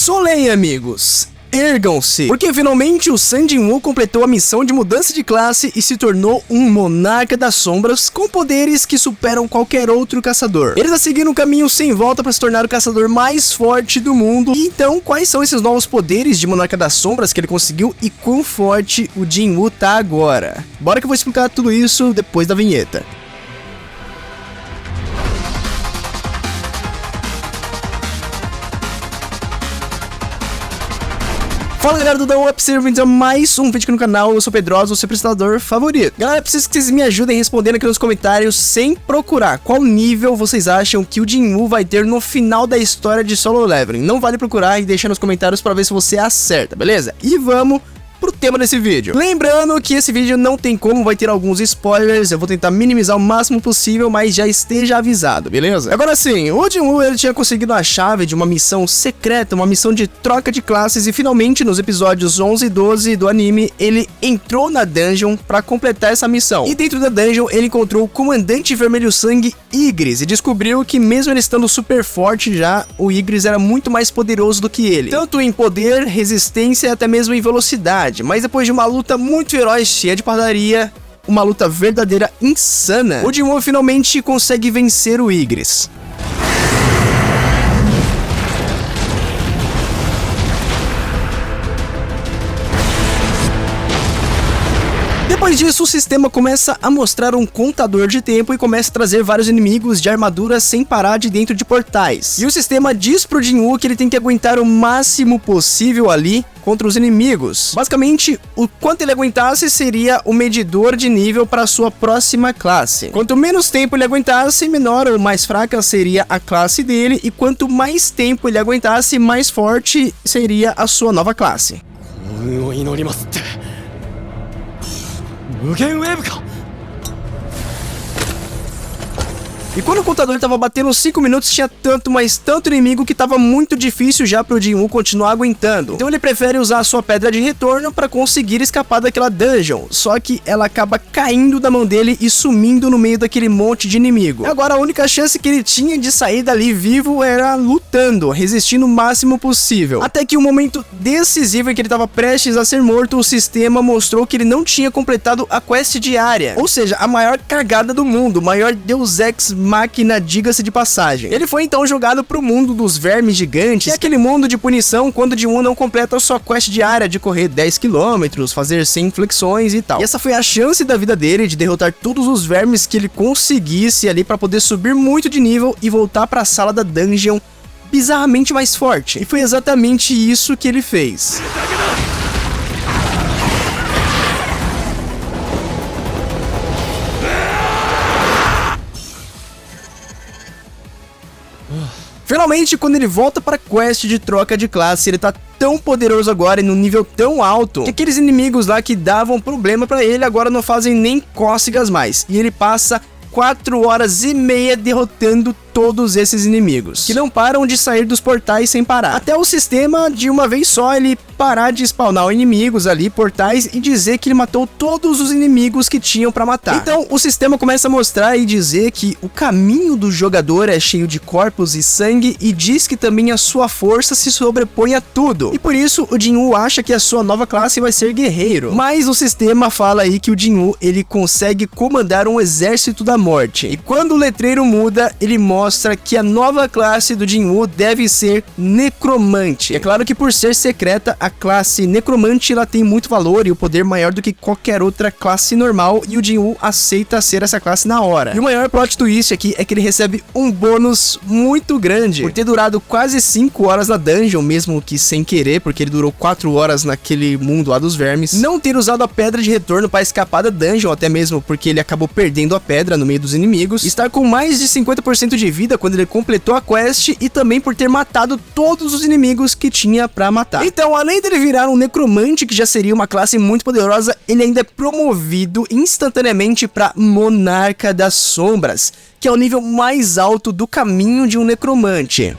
Solei, amigos! Ergam-se, porque finalmente o Sun Jin-woo completou a missão de mudança de classe e se tornou um monarca das sombras com poderes que superam qualquer outro caçador. Ele está seguindo um caminho sem volta para se tornar o caçador mais forte do mundo. E então, quais são esses novos poderes de monarca das sombras que ele conseguiu e quão forte o Jin-woo tá agora? Bora que eu vou explicar tudo isso depois da vinheta. Fala galera do Da Up, sejam bem-vindos a mais um vídeo aqui no canal. Eu sou o Pedroso, o seu apresentador favorito. Galera, preciso que vocês me ajudem respondendo aqui nos comentários, sem procurar, qual nível vocês acham que o Jin-woo vai ter no final da história de Solo Leveling. Não vale procurar e deixar nos comentários pra ver se você acerta, beleza? E vamos pro tema desse vídeo. Lembrando que esse vídeo não tem como, vai ter alguns spoilers, eu vou tentar minimizar o máximo possível, mas já esteja avisado, beleza? Agora sim, o Jin-woo ele tinha conseguido a chave de uma missão secreta, uma missão de troca de classes e finalmente nos episódios 11 e 12 do anime, ele entrou na dungeon pra completar essa missão. E dentro da dungeon ele encontrou o comandante vermelho sangue Ygritte e descobriu que mesmo ele estando super forte já, o Ygritte era muito mais poderoso do que ele. Tanto em poder, resistência e até mesmo em velocidade. Mas depois de uma luta muito feroz, cheia de porradaria, uma luta verdadeira insana, o Jin-woo finalmente consegue vencer o Ygritte. Depois disso, o sistema começa a mostrar um contador de tempo e começa a trazer vários inimigos de armadura sem parar de dentro de portais. E o sistema diz pro Jin-woo que ele tem que aguentar o máximo possível ali contra os inimigos. Basicamente, o quanto ele aguentasse seria o medidor de nível para sua próxima classe. Quanto menos tempo ele aguentasse, menor ou mais fraca seria a classe dele, e quanto mais tempo ele aguentasse, mais forte seria a sua nova classe. E quando o contador estava batendo 5 minutos, tinha tanto, mas tanto inimigo que estava muito difícil já pro Jin-woo continuar aguentando. Então ele prefere usar a sua pedra de retorno para conseguir escapar daquela dungeon. Só que ela acaba caindo da mão dele e sumindo no meio daquele monte de inimigo. Agora a única chance que ele tinha de sair dali vivo era lutando, resistindo o máximo possível. Até que um momento decisivo em que ele estava prestes a ser morto, o sistema mostrou que ele não tinha completado a quest diária. Ou seja, a maior cagada do mundo, o maior Deus Ex Máquina, diga-se de passagem. Ele foi então jogado pro mundo dos vermes gigantes, que é aquele mundo de punição quando o Jin-woo não completa a sua quest diária de correr 10 km, fazer 100 flexões e tal. E essa foi a chance da vida dele de derrotar todos os vermes que ele conseguisse ali para poder subir muito de nível e voltar para a sala da dungeon bizarramente mais forte. E foi exatamente isso que ele fez. Finalmente, quando ele volta para a quest de troca de classe, ele tá tão poderoso agora e num nível tão alto que aqueles inimigos lá que davam problema para ele agora não fazem nem cócegas mais. E ele passa 4 horas e meia derrotando todos esses inimigos, que não param de sair dos portais sem parar. Até o sistema, de uma vez só, ele parar de spawnar inimigos ali, portais, e dizer que ele matou todos os inimigos que tinham pra matar. Então, o sistema começa a mostrar e dizer que o caminho do jogador é cheio de corpos e sangue, e diz que também a sua força se sobrepõe a tudo. E por isso, o Jin-woo acha que a sua nova classe vai ser guerreiro. Mas o sistema fala aí que o Jin-woo, ele consegue comandar um exército da morte. E quando o letreiro muda, ele mostra que a nova classe do Jin-woo deve ser necromante. E é claro que por ser secreta, a classe necromante ela tem muito valor e o poder maior do que qualquer outra classe normal, e o Jin-woo aceita ser essa classe na hora. E o maior plot twist aqui é que ele recebe um bônus muito grande por ter durado quase 5 horas na dungeon, mesmo que sem querer, porque ele durou 4 horas naquele mundo lá dos vermes, não ter usado a pedra de retorno para escapar da dungeon, até mesmo porque ele acabou perdendo a pedra no meio dos inimigos, estar com mais de 50% de vida quando ele completou a quest, e também por ter matado todos os inimigos que tinha pra matar. Então, além dele virar um necromante, que já seria uma classe muito poderosa, ele ainda é promovido instantaneamente pra Monarca das Sombras, que é o nível mais alto do caminho de um necromante.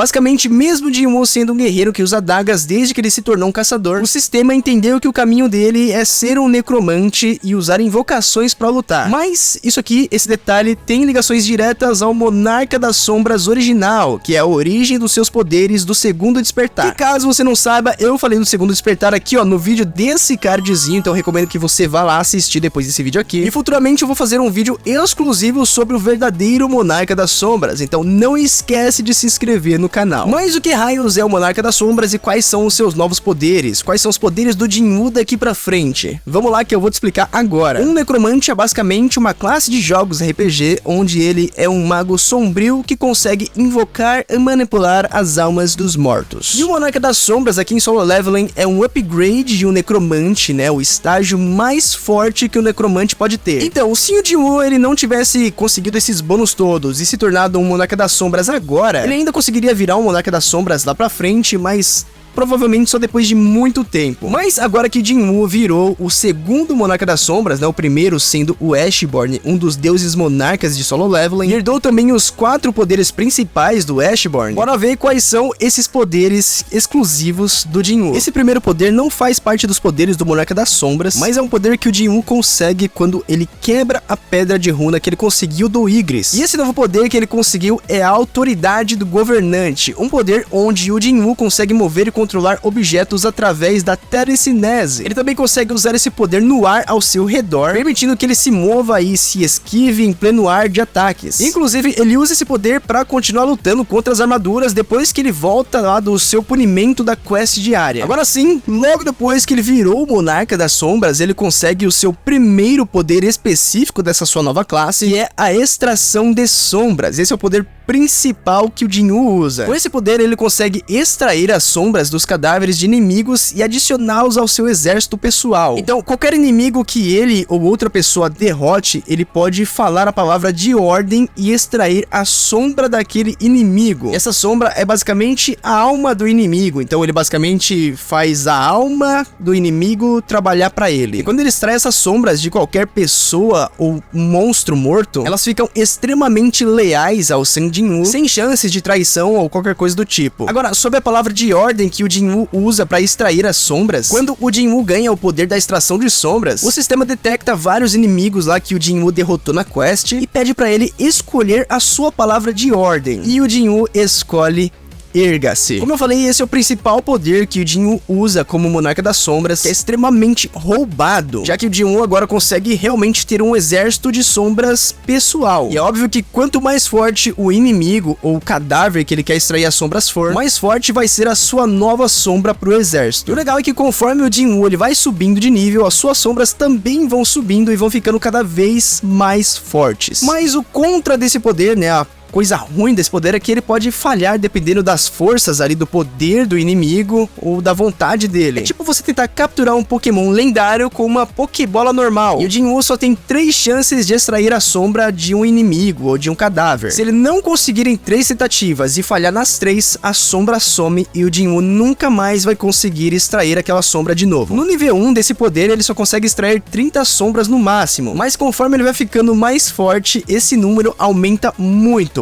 Basicamente, mesmo Jinwoo sendo um guerreiro que usa adagas desde que ele se tornou um caçador, o sistema entendeu que o caminho dele é ser um necromante e usar invocações pra lutar. Mas isso aqui, esse detalhe, tem ligações diretas ao Monarca das Sombras original, que é a origem dos seus poderes do segundo despertar. E caso você não saiba, eu falei do segundo despertar aqui, ó, no vídeo desse cardzinho, então eu recomendo que você vá lá assistir depois desse vídeo aqui. E futuramente eu vou fazer um vídeo exclusivo sobre o verdadeiro Monarca das Sombras, então não esquece de se inscrever no canal. Mas o que raios é o Monarca das Sombras e quais são os seus novos poderes? Quais são os poderes do Jinwoo daqui pra frente? Vamos lá que eu vou te explicar agora. Um necromante é basicamente uma classe de jogos RPG onde ele é um mago sombrio que consegue invocar e manipular as almas dos mortos. E o Monarca das Sombras aqui em Solo Leveling é um upgrade de um necromante, né? O estágio mais forte que o necromante pode ter. Então, se o Jinwoo ele não tivesse conseguido esses bônus todos e se tornado um Monarca das Sombras agora, ele ainda conseguiria virar um Monarca das Sombras lá pra frente, mas provavelmente só depois de muito tempo. Mas agora que Jinwoo virou o segundo Monarca das Sombras, né, o primeiro sendo o Ashborn, um dos deuses monarcas de Solo Leveling, e herdou também os 4 poderes principais do Ashborn, bora ver quais são esses poderes exclusivos do Jinwoo. Esse primeiro poder não faz parte dos poderes do Monarca das Sombras, mas é um poder que o Jinwoo consegue quando ele quebra a pedra de runa que ele conseguiu do Ygritte. E esse novo poder que ele conseguiu é a Autoridade do Governante, um poder onde o Jinwoo consegue mover e controlar objetos através da telecinese. Ele também consegue usar esse poder no ar ao seu redor, permitindo que ele se mova e se esquive em pleno ar de ataques. Inclusive, ele usa esse poder para continuar lutando contra as armaduras depois que ele volta lá do seu punimento da quest diária. Agora sim, logo depois que ele virou o Monarca das Sombras, ele consegue o seu primeiro poder específico dessa sua nova classe, que é a Extração de Sombras. Esse é o poder principal que o Jinwoo usa. Com esse poder, ele consegue extrair as sombras dos cadáveres de inimigos e adicioná-los ao seu exército pessoal. Então, qualquer inimigo que ele ou outra pessoa derrote, ele pode falar a palavra de ordem e extrair a sombra daquele inimigo. Essa sombra é basicamente a alma do inimigo, então ele basicamente faz a alma do inimigo trabalhar para ele. E quando ele extrai essas sombras de qualquer pessoa ou monstro morto, elas ficam extremamente leais ao Jinwoo, sem chances de traição ou qualquer coisa do tipo. Agora, sobre a palavra de ordem que o Jinwoo usa para extrair as sombras, quando o Jinwoo ganha o poder da extração de sombras, o sistema detecta vários inimigos lá que o Jinwoo derrotou na quest e pede para ele escolher a sua palavra de ordem. E o Jinwoo escolhe Erga-se. Como eu falei, esse é o principal poder que o Jinwoo usa como Monarca das Sombras, que é extremamente roubado, já que o Jinwoo agora consegue realmente ter um exército de sombras pessoal. E é óbvio que quanto mais forte o inimigo ou o cadáver que ele quer extrair as sombras for, mais forte vai ser a sua nova sombra pro exército. E o legal é que conforme o Jinwoo ele vai subindo de nível, as suas sombras também vão subindo e vão ficando cada vez mais fortes. Mas o contra desse poder, né, a coisa ruim desse poder é que ele pode falhar dependendo das forças ali do poder do inimigo ou da vontade dele. É tipo você tentar capturar um Pokémon lendário com uma Pokébola normal. E o Jinwoo só tem 3 chances de extrair a sombra de um inimigo ou de um cadáver. Se ele não conseguir em 3 tentativas e falhar nas 3, a sombra some e o Jinwoo nunca mais vai conseguir extrair aquela sombra de novo. No nível 1 desse poder, ele só consegue extrair 30 sombras no máximo, mas conforme ele vai ficando mais forte, esse número aumenta muito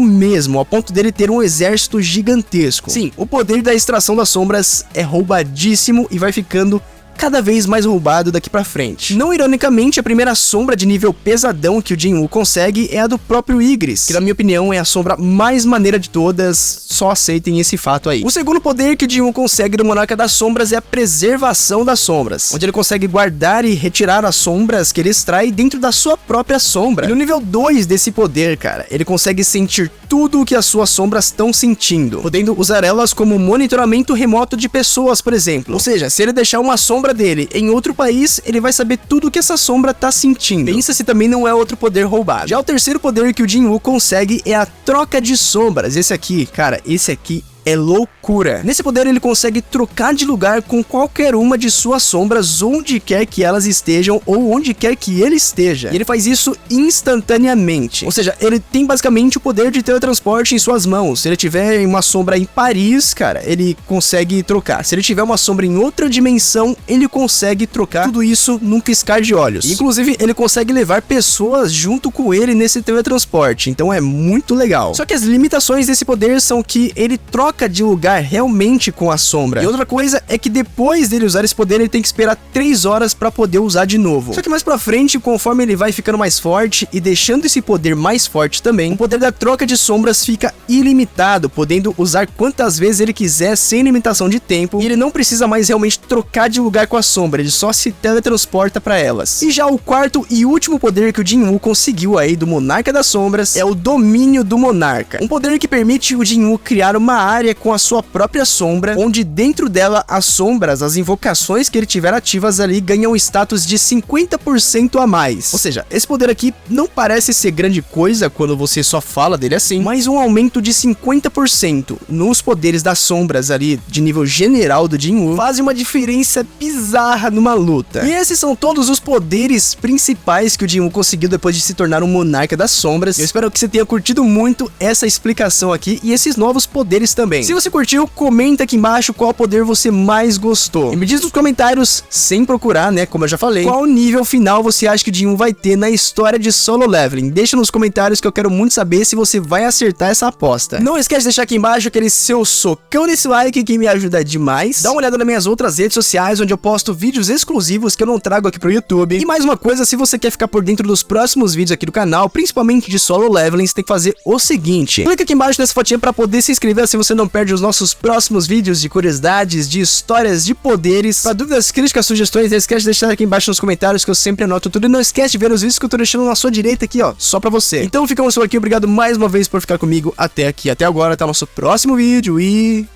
mesmo, ao ponto dele ter um exército gigantesco. Sim, o poder da extração das sombras é roubadíssimo e vai ficando cada vez mais roubado daqui pra frente. Não ironicamente, a primeira sombra de nível pesadão que o Jinwoo consegue é a do próprio Ygritte, que na minha opinião é a sombra mais maneira de todas, só aceitem esse fato aí. O segundo poder que o Jinwoo consegue do Monarca das Sombras é a Preservação das Sombras, onde ele consegue guardar e retirar as sombras que ele extrai dentro da sua própria sombra. E no nível 2 desse poder, cara, ele consegue sentir tudo o que as suas sombras estão sentindo, podendo usar elas como monitoramento remoto de pessoas, por exemplo. Ou seja, se ele deixar uma sombra dele em outro país, ele vai saber tudo o que essa sombra tá sentindo. Pensa se também não é outro poder roubado. Já o terceiro poder que o Jinwoo consegue é a Troca de Sombras. Esse aqui, cara, esse aqui é loucura. Nesse poder ele consegue trocar de lugar com qualquer uma de suas sombras onde quer que elas estejam ou onde quer que ele esteja. E ele faz isso instantaneamente. Ou seja, ele tem basicamente o poder de teletransporte em suas mãos. Se ele tiver uma sombra em Paris, cara, ele consegue trocar. Se ele tiver uma sombra em outra dimensão, ele consegue trocar tudo isso num piscar de olhos. Inclusive, ele consegue levar pessoas junto com ele nesse teletransporte. Então é muito legal. Só que as limitações desse poder são que ele troca de lugar realmente com a sombra. E outra coisa é que depois dele usar esse poder, ele tem que esperar 3 horas pra poder usar de novo. Só que mais pra frente, conforme ele vai ficando mais forte e deixando esse poder mais forte também, o poder da troca de sombras fica ilimitado, podendo usar quantas vezes ele quiser sem limitação de tempo, e ele não precisa mais realmente trocar de lugar com a sombra, ele só se teletransporta pra elas. E já o quarto e último poder que o Jinwoo conseguiu aí do Monarca das Sombras é o Domínio do Monarca. Um poder que permite o Jinwoo criar uma área com a sua própria sombra, onde dentro dela as sombras, as invocações que ele tiver ativas ali, ganham status de 50% a mais. Ou seja, esse poder aqui não parece ser grande coisa quando você só fala dele assim, mas um aumento de 50% nos poderes das sombras ali, de nível general do Jinwoo, faz uma diferença bizarra numa luta. E esses são todos os poderes principais que o Jinwoo conseguiu depois de se tornar um Monarca das Sombras. Eu espero que você tenha curtido muito essa explicação aqui e esses novos poderes também. Se você curtiu, comenta aqui embaixo qual poder você mais gostou. E me diz nos comentários, sem procurar, né, como eu já falei, qual nível final você acha que o Jinwoo vai ter na história de Solo Leveling. Deixa nos comentários que eu quero muito saber se você vai acertar essa aposta. Não esquece de deixar aqui embaixo aquele seu socão nesse like que me ajuda demais. Dá uma olhada nas minhas outras redes sociais, onde eu posto vídeos exclusivos que eu não trago aqui pro YouTube. E mais uma coisa, se você quer ficar por dentro dos próximos vídeos aqui do canal, principalmente de Solo Leveling, você tem que fazer o seguinte: clica aqui embaixo nessa fotinha pra poder se inscrever, assim você não perde os nossos próximos vídeos de curiosidades, de histórias, de poderes. Para dúvidas, críticas, sugestões, não esquece de deixar aqui embaixo nos comentários que eu sempre anoto tudo. E não esquece de ver os vídeos que eu tô deixando na sua direita aqui, ó, só pra você. Então ficamos por aqui, obrigado mais uma vez por ficar comigo até aqui, até agora, até o nosso próximo vídeo e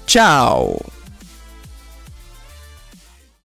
tchau!